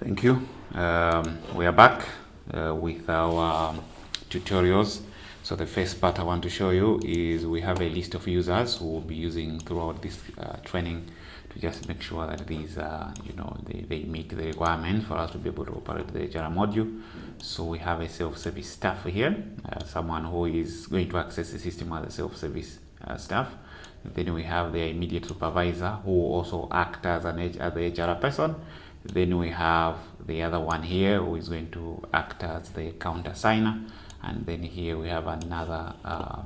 Thank you. We are back with our tutorials. So the first part I want to show you is we have a list of users who will be using throughout this training to just make sure that these they meet the requirement for us to be able to operate the HRR module. So we have a self-service staff here, someone who is going to access the system as a self-service staff. Then we have the immediate supervisor who will also act as the HRR person. Then we have the other one here who is going to act as the counter signer. And then here we have another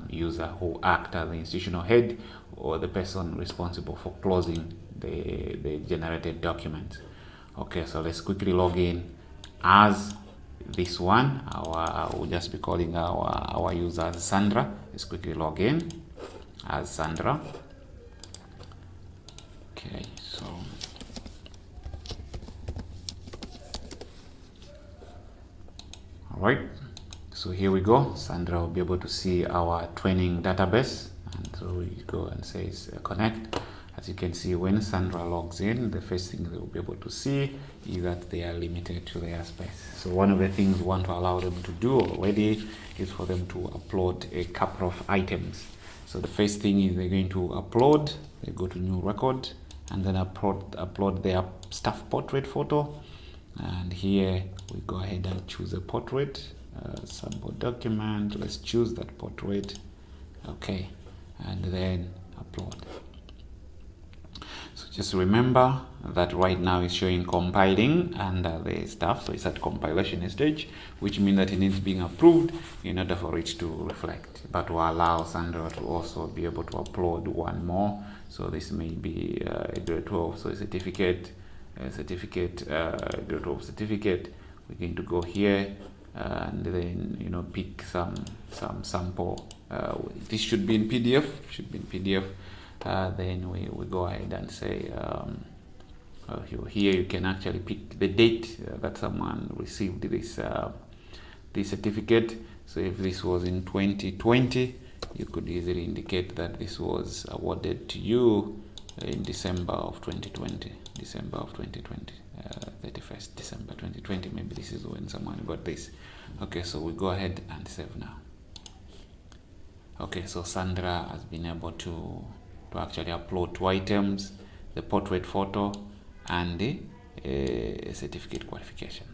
user who acts as the institutional head or the person responsible for closing the generated document. Okay, so let's quickly log in as this one. We'll just be calling our user as Sandra. Let's quickly log in as Sandra. Okay, so all right, so here we go. Sandra will be able to see our training database, and so we go and say connect. As you can see, when Sandra logs in, the first thing they will be able to see is that they are limited to their space. So one of the things we want to allow them to do already is for them to upload a couple of items. So the first thing is they're going to upload, they go to new record, and then upload their staff portrait photo. And here we go ahead and choose a portrait, sample document. Let's choose that portrait. Okay, and then upload. So just remember that right now it's showing compiling under the stuff, so it's at compilation stage, which means that it needs being approved in order for it to reflect. But will allow Sandra to also be able to upload one more. So this may be a grade 12, so a certificate, grade 12 certificate. We're going to go here and then pick some sample. This should be in PDF. Then we go ahead and say here you can actually pick the date that someone received this certificate. So if this was in 2020, you could easily indicate that this was awarded to you in December of 2020, 31st December 2020. Maybe this is when someone got this. Okay, so we go ahead and save now. Okay, so Sandra has been able to actually upload 2 items, the portrait photo and the certificate qualification.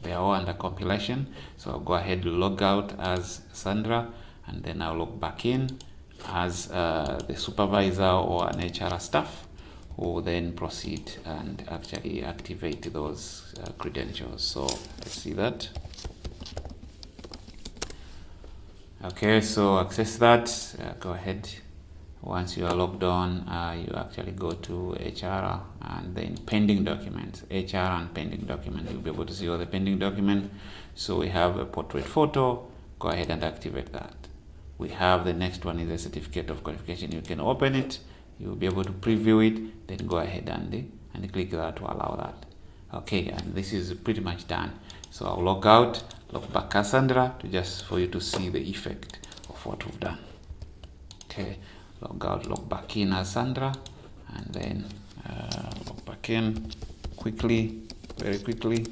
They are all under compilation. So I'll go ahead and log out as Sandra, and then I'll log back in as the supervisor or an HR staff, who will then proceed and actually activate those credentials. So let's see that. Okay, so access that. Go ahead. Once you are logged on, you actually go to HR and then pending documents. HR and pending document. You'll be able to see all the pending document. So we have a portrait photo. Go ahead and activate that. We have the next one is a certificate of qualification. You can open it. You'll be able to preview it. Then go ahead and click that to allow that. Okay, and this is pretty much done. So I'll log out, log back as Sandra for you to see the effect of what we've done. Okay. Log out, log back in as Sandra, and then log back in very quickly,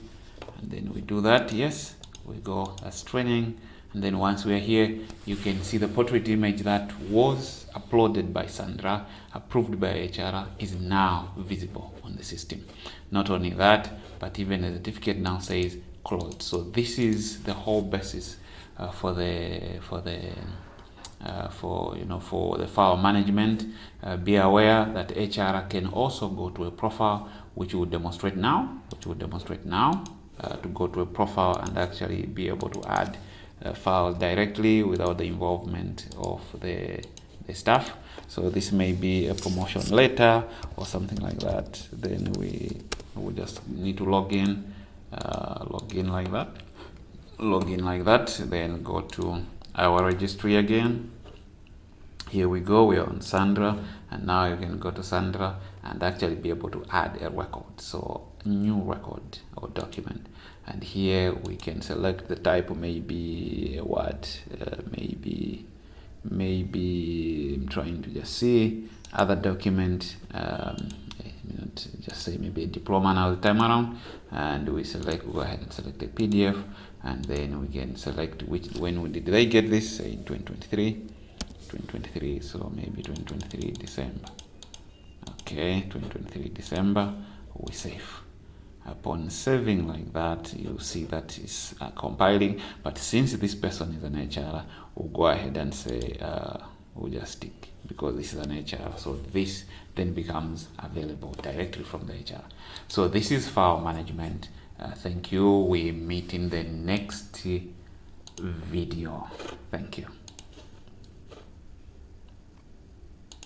and then we do that. Yes, we go as training, and then once we are here, you can see the portrait image that was uploaded by Sandra, approved by HR, is now visible on the system. Not only that, but even the certificate now says closed. So this is the whole basis for the file management. Be aware that HR can also go to a profile, which we will demonstrate now, to go to a profile and actually be able to add files directly without the involvement of the staff. So this may be a promotion letter or something like that. Then we just need to log in like that, then go to our registry again. Here we go, we are on Sandra, and now you can go to Sandra and actually be able to add a record, so new record or document. And here we can select the type, maybe what, maybe I'm trying to just see other document, document, just say maybe a diploma now the time around, and we go ahead and select the PDF, and then we can select when did they get this, say in 2023, so maybe 2023 December. Okay, 2023 December, we save. Upon saving like that, you see that it's compiling, but since this person is an HR, we'll go ahead and say we'll just tick, because this is an HR, so this then becomes available directly from the HR. So this is file management. Thank you. We meet in the next video. Thank you.